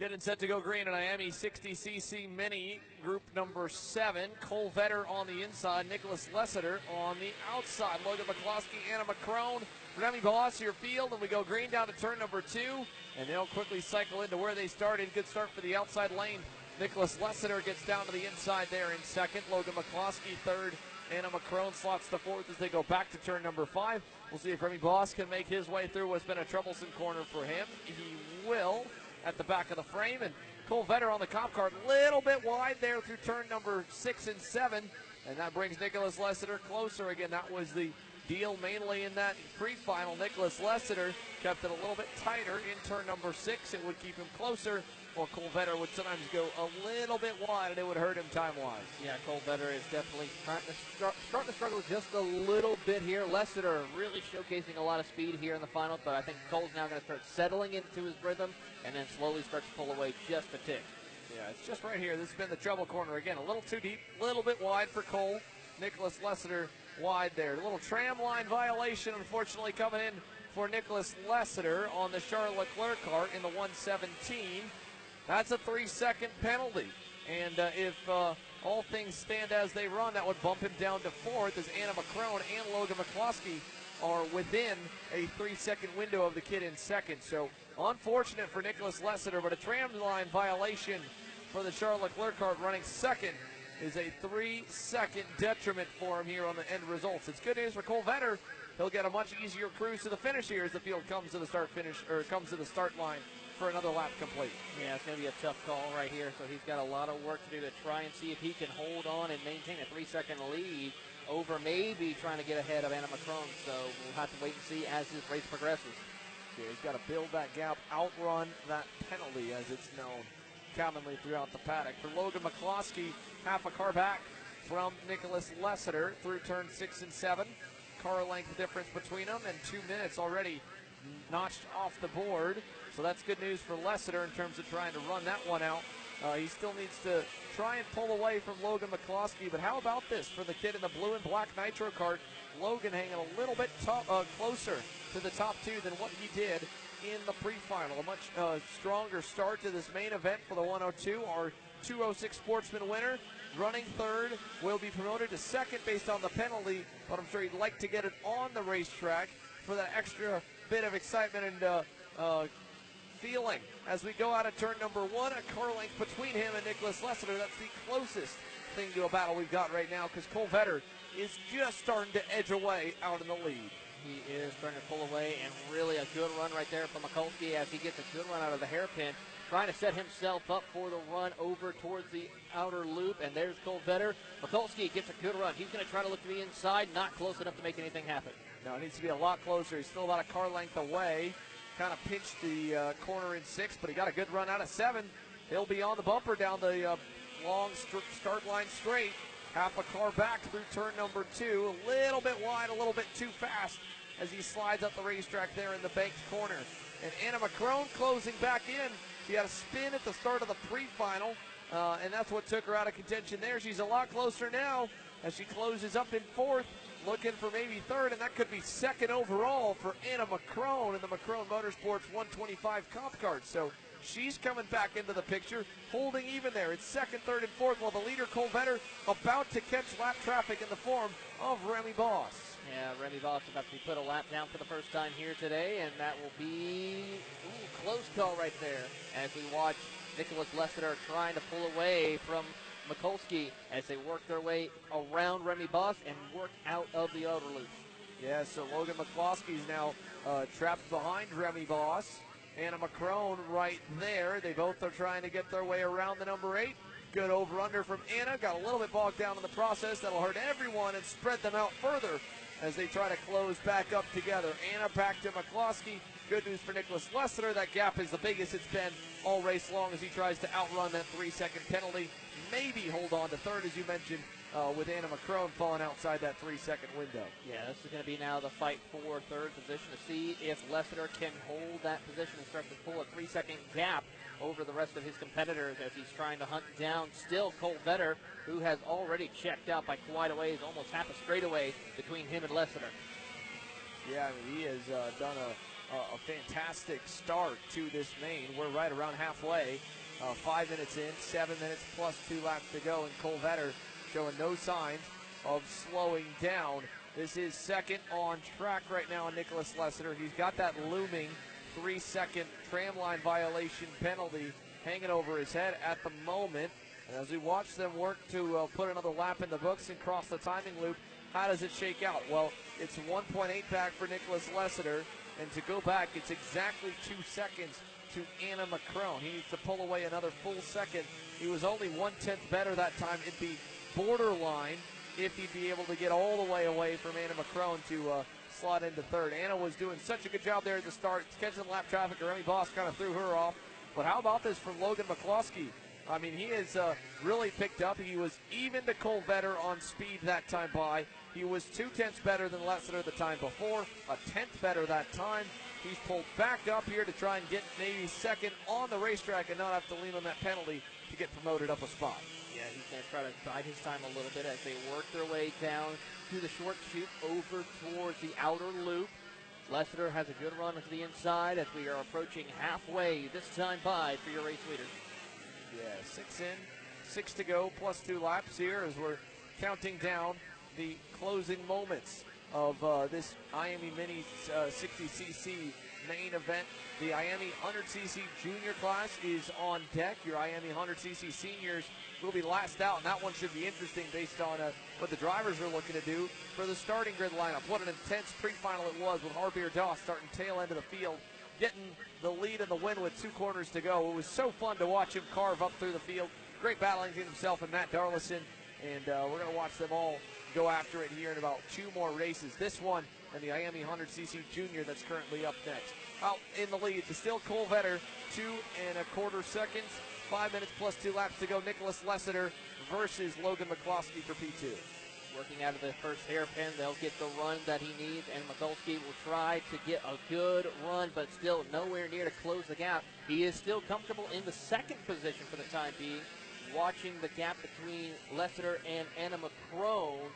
Getting set to go green in Miami 60cc Mini, group number 7. Cole Vetter on the inside, Nicholas Lessiter on the outside. Logan McCloskey, Anna McCrone, Remy Boss, your field, and we go green down to turn number 2, and they'll quickly cycle into where they started. Good start for the outside lane. Nicholas Lessiter gets down to the inside there in second. Logan McCloskey third. Anna McCrone slots to fourth as they go back to turn number 5. We'll see if Remy Boss can make his way through what's been a troublesome corner for him. He will at the back of the frame, and Cole Vetter on the cop car, a little bit wide there through turn number 6 and 7, and that brings Nicholas Lessiter closer. Again, that was the deal mainly in that pre-final. Nicholas Lessiter kept it a little bit tighter in turn number 6. It would keep him closer, or Cole Vetter would sometimes go a little bit wide, and it would hurt him time-wise. Yeah, Cole Vetter is definitely starting to struggle just a little bit here. Lessiter really showcasing a lot of speed here in the final, but I think Cole's now going to start settling into his rhythm and then slowly start to pull away just a tick. Yeah, it's just right here. This has been the trouble corner. Again, a little too deep, a little bit wide for Cole. Nicholas Lessiter wide there. A little tram line violation, unfortunately, coming in for Nicholas Lessiter on the Charles Leclerc car in the 117. That's a 3-second penalty. And if all things stand as they run, that would bump him down to 4th as Anna McCrone and Logan McCloskey are within a 3-second window of the kid in second. So unfortunate for Nicholas Lessiter, but a tram line violation for the Charles Leclerc car running second is a 3-second detriment for him here on the end results. It's good news for Cole Vetter. He'll get a much easier cruise to the finish here as the field comes to the start line for another lap complete. Yeah, it's going to be a tough call right here, so he's got a lot of work to do to try and see if he can hold on and maintain a 3-second lead over maybe trying to get ahead of Anna McCrone. So we'll have to wait and see as this race progresses. Yeah, he's got to build that gap, outrun that penalty as it's known commonly throughout the paddock. For Logan McCloskey, half a car back from Nicholas Lessiter through turn 6 and 7. Car length difference between them, and 2 minutes already notched off the board. So that's good news for Lessiter in terms of trying to run that one out. He still needs to try and pull away from Logan McCloskey, but how about this for the kid in the blue and black nitro kart? Logan hanging a little bit closer to the top 2 than what he did in the pre-final. A much stronger start to this main event for the 102. Our 206 Sportsman winner, running third, will be promoted to second based on the penalty, but I'm sure he'd like to get it on the racetrack for that extra bit of excitement and feeling. As we go out of turn number 1, a car length between him and Nicholas Lessiter. That's the closest thing to a battle we've got right now, because Cole Vetter is just starting to edge away out in the lead. He is starting to pull away, and really a good run right there from Mikulski as he gets a good run out of the hairpin, trying to set himself up for the run over towards the outer loop, and there's Cole Vetter. Mikulski gets a good run. He's going to try to look to the inside, not close enough to make anything happen. No, it needs to be a lot closer. He's still about a car length away. Kind of pinched the corner in 6, but he got a good run out of 7. He'll be on the bumper down the long start line straight. Half a car back through turn number 2. A little bit wide, a little bit too fast as he slides up the racetrack there in the banked corner. And Anna McCrone closing back in. She had a spin at the start of the pre-final, and that's what took her out of contention there. She's a lot closer now as she closes up in 4th, looking for maybe 3rd, and that could be 2nd overall for Anna McCrone in the McCrone Motorsports 125 comp card. So she's coming back into the picture, holding even there. It's 2nd, 3rd, and 4th, while the leader, Cole Vetter, about to catch lap traffic in the form of Remy Boss. Yeah, Remy Boss about to be put a lap down for the first time here today, and that will be close call right there as we watch Nicholas Lessiter trying to pull away from Mikulski as they work their way around Remy Boss and work out of the outer loop. Yeah, so Logan McCloskey's now trapped behind Remy Boss. Anna McCrone right there. They both are trying to get their way around the number 8. Good over-under from Anna. Got a little bit bogged down in the process. That'll hurt everyone and spread them out further as they try to close back up together. Anna back to McCloskey. Good news for Nicholas Lessiter. That gap is the biggest it's been all race long as he tries to outrun that 3-second penalty. Maybe hold on to 3rd, as you mentioned, with Anna McCrone falling outside that 3-second window. Yeah, this is going to be now the fight for 3rd position to see if Lessiter can hold that position and start to pull a 3-second gap over the rest of his competitors as he's trying to hunt down still Cole Vetter, who has already checked out by quite a ways, almost half a straightaway between him and Lessiter. Yeah, I mean, he has done a fantastic start to this main. We're right around halfway. 5 minutes in, 7 minutes plus 2 laps to go, and Cole Vetter showing no signs of slowing down. This is second on track right now on Nicholas Lessiter. He's got that looming 3-second tramline violation penalty hanging over his head at the moment. And as we watch them work to put another lap in the books and cross the timing loop, how does it shake out? Well, it's 1.8 back for Nicholas Lessiter, and to go back, it's exactly 2 seconds to Anna McCrone. He needs to pull away another full second. He was only 1/10 better that time. It'd be borderline if he'd be able to get all the way away from Anna McCrone to slot into third. Anna was doing such a good job there at the start, catching lap traffic. Remy Boss kind of threw her off. But how about this from Logan McCloskey? I mean, he has really picked up. He was even to Cole Vetter on speed that time by. He was 2/10 better than Lessiter the time before, 1/10 better that time. He's pulled back up here to try and get maybe second on the racetrack and not have to lean on that penalty to get promoted up a spot. Yeah, he's going to try to bide his time a little bit as they work their way down to the short chute over towards the outer loop. Lessiter has a good run to the inside as we are approaching halfway this time by for your race leader. Yeah, 6 in, 6 to go, plus 2 laps here as we're counting down the closing moments of this IAME Mini 60cc main event. The IAME 100cc junior class is on deck. Your IAME 100cc seniors will be last out, and that one should be interesting based on what the drivers are looking to do for the starting grid lineup. What an intense pre-final it was with Harbier Doss starting tail end of the field, getting the lead and the win with 2 corners to go. It was so fun to watch him carve up through the field. Great battling between himself and Matt Darlison, and we're going to watch them all go after it here in about 2 more races. This one and the IAME 100cc Junior that's currently up next. Out in the lead, it's still Cole Vetter, 2 1/4 seconds, 5 minutes plus 2 laps to go. Nicholas Lessiter versus Logan McCloskey for P2. Working out of the first hairpin, they'll get the run that he needs, and Mikulski will try to get a good run, but still nowhere near to close the gap. He is still comfortable in the second position for the time being. Watching the gap between Lessiter and Anna McCrone,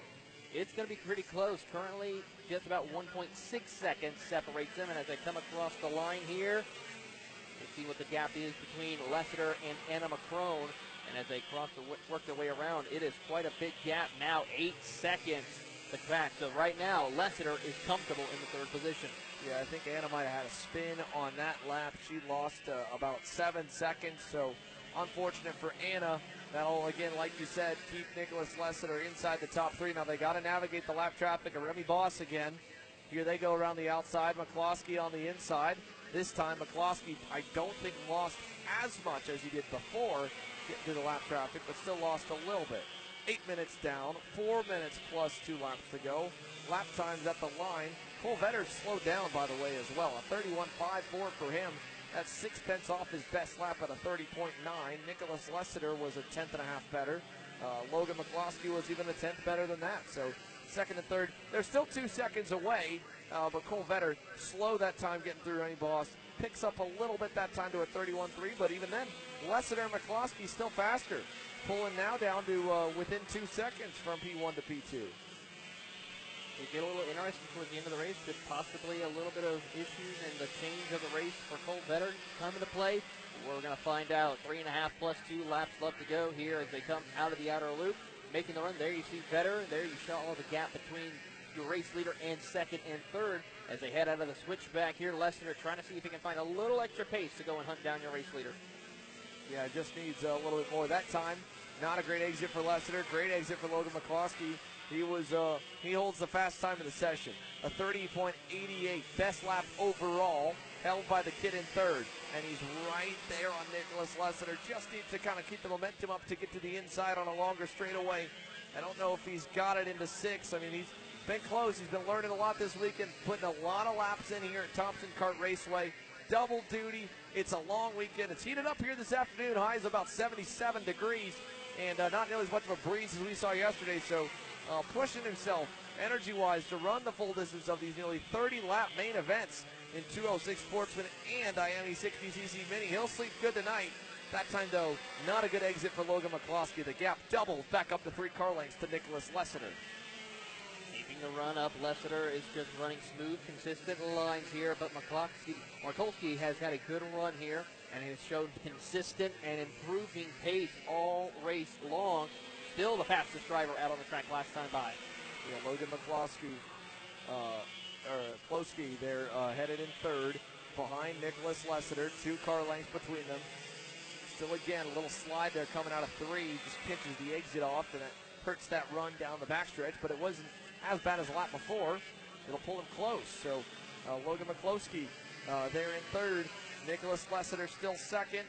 it's going to be pretty close. Currently, just about 1.6 seconds separates them, and as they come across the line here, we'll see what the gap is between Lessiter and Anna McCrone. And as they work their way around, it is quite a big gap now, 8 seconds to back. So right now, Lessiter is comfortable in the third position. Yeah, I think Anna might have had a spin on that lap. She lost about 7 seconds, so unfortunate for Anna. That'll, again, like you said, keep Nicholas Lessiter inside the top 3. Now they got to navigate the lap traffic of Remy Boss again. Here they go around the outside. McCloskey on the inside. This time, McCloskey, I don't think lost as much as he did before getting to the lap traffic, but still lost a little bit. 8 minutes down, 4 minutes plus 2 laps to go. Lap times at the line. Cole Vetter slowed down, by the way, as well. A 31.54 for him. That's 6 tenths off his best lap at a 30.9. Nicholas Lessiter was a 1/10.5 better. Logan McCloskey was even a 1/10 better than that. So second and third, they're still 2 seconds away, but Cole Vetter slow that time getting through Remy Boss. Picks up a little bit that time to a 31.3, but even then, Lessiter and McCloskey still faster. Pulling now down to within 2 seconds from P1 to P2. We get a little interesting towards the end of the race. Could possibly a little bit of issues in the change of the race for Cole Vetter come into play. We're going to find out. 3.5 plus 2 laps left to go here as they come out of the outer loop. Making the run. There you see Vetter. There you saw all the gap between your race leader and second and third as they head out of the switchback here. Lessiter trying to see if he can find a little extra pace to go and hunt down your race leader. Yeah, just needs a little bit more. That time, not a great exit for Lessiter. Great exit for Logan McCloskey. He holds the fast time of the session, a 30.88, best lap overall, held by the kid in third, and he's right there on Nicholas Lessiter. Just needs to kind of keep the momentum up to get to the inside on a longer straightaway. I don't know if he's got it into 6. I mean, he's been close. He's been learning a lot this weekend, putting a lot of laps in here at Thompson Kart Raceway. Double duty. It's a long weekend. It's heated up here this afternoon. Highs about 77 degrees, and not nearly as much of a breeze as we saw yesterday. So pushing himself energy-wise to run the full distance of these nearly 30-lap main events in 206 Sportsman and IAME 60cc Mini. He'll sleep good tonight. That time, though, not a good exit for Logan McCloskey. The gap doubles back up to 3 car lengths to Nicholas Lessiter. Keeping Making the run up, Lessiter is just running smooth, consistent lines here, but Mikulski has had a good run here and has shown consistent and improving pace all race long. Still the fastest driver out on the track last time by. Yeah, Logan McCloskey, they're headed in third behind Nicholas Lessiter, 2 car lengths between them. Still again, a little slide there coming out of 3, just pinches the exit off, and it hurts that run down the backstretch, but it wasn't as bad as the lap before. It'll pull him close. So Logan McCloskey there in third. Nicholas Lessiter still second.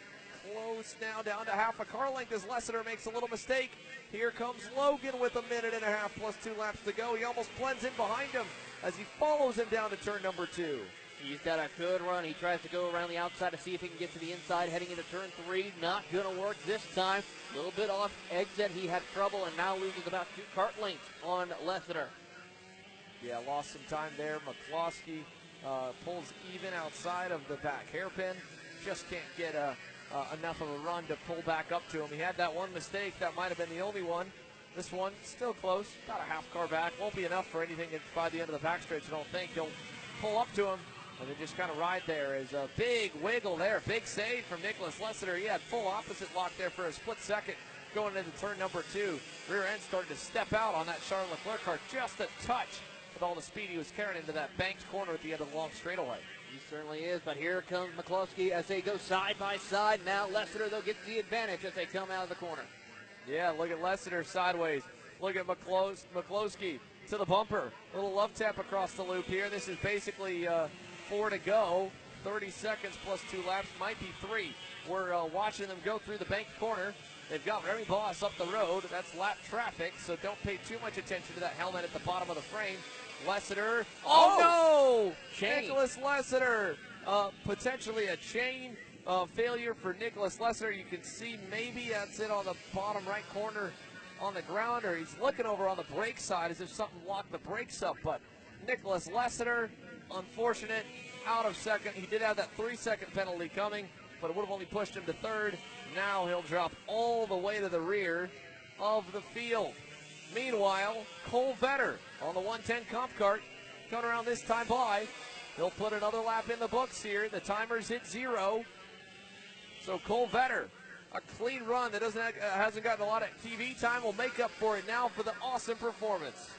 Close now, down to half a car length as Lessiter makes a little mistake. Here comes Logan with a minute and a half plus 2 laps to go. He almost blends in behind him as he follows him down to turn number 2. He's got a good run. He tries to go around the outside to see if he can get to the inside, heading into turn 3. Not going to work this time. A little bit off exit. He had trouble and now loses about 2 kart lengths on Lessiter. Yeah, lost some time there. McCloskey pulls even outside of the back hairpin. Just can't get enough of a run to pull back up to him. He had that one mistake. That might have been the only one. This one still close. About a half car back. Won't be enough for anything by the end of the backstretch, I don't think. He'll pull up to him and then just kind of ride there. Is a big wiggle there. Big save from Nicholas Lessiter. He had full opposite lock there for a split second going into turn number 2. Rear end started to step out on that Charles Leclerc car just a touch with all the speed he was carrying into that banked corner at the end of the long straightaway. He certainly is, but here comes McCloskey as they go side by side. Now Lessiter, they'll get the advantage as they come out of the corner. Yeah, look at Lessiter sideways. Look at McCloskey to the bumper. A little love tap across the loop here. This is basically 4 to go. 30 seconds plus 2 laps, might be 3. We're watching them go through the banked corner. They've got Remy Boss up the road. That's lap traffic, so don't pay too much attention to that helmet at the bottom of the frame. Lessiter. Oh, no! Chain. Nicholas Lessiter. Potentially a chain failure for Nicholas Lessiter. You can see maybe that's it on the bottom right corner on the ground, or he's looking over on the brake side as if something locked the brakes up. But Nicholas Lessiter, unfortunate, out of second. He did have that 3-second penalty coming, but it would have only pushed him to third. Now he'll drop all the way to the rear of the field. Meanwhile, Cole Vetter on the 110 comp cart coming around this time by. He'll put another lap in the books here. The timer's hit 0. So Cole Vetter, a clean run that hasn't gotten a lot of TV time, will make up for it now for the awesome performance.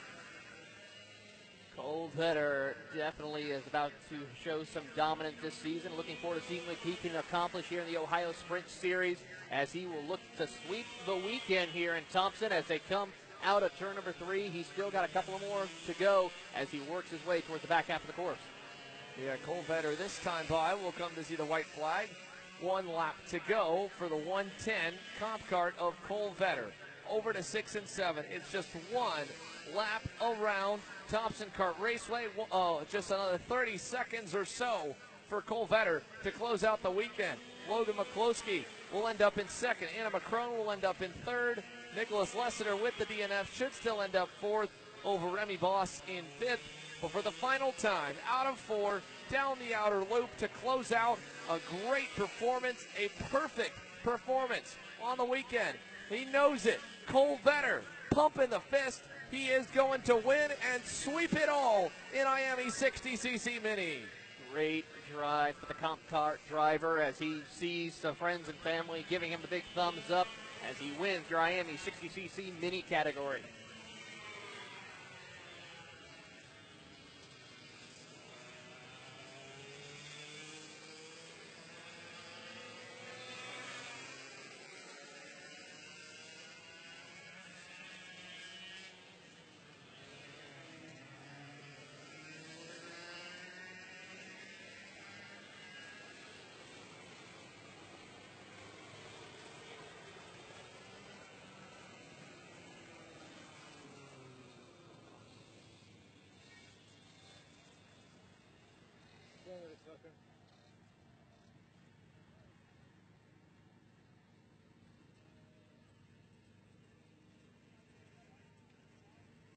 Cole Vetter definitely is about to show some dominance this season. Looking forward to seeing what he can accomplish here in the Ohio Sprint Series as he will look to sweep the weekend here in Thompson as they come out of turn number 3. He's still got a couple more to go as he works his way towards the back half of the course. Yeah, Cole Vetter this time by will come to see the white flag. 1 lap to go for the 110 comp cart of Cole Vetter. Over to 6 and 7. It's just 1 lap around Thompson Kart Raceway. Just another 30 seconds or so for Cole Vetter to close out the weekend. Logan McCloskey will end up in second. Anna McCrone will end up in third. Nicholas Lessiter with the DNF should still end up 4th over Remy Boss in 5th. But for the final time, out of 4, down the outer loop to close out a great performance, a perfect performance on the weekend. He knows it. Cole Vetter pumping the fist. He is going to win and sweep it all in Miami 60cc Mini. Great drive for the comp cart driver as he sees the friends and family giving him the big thumbs up as he wins your Miami 60cc Mini category. Wait a second.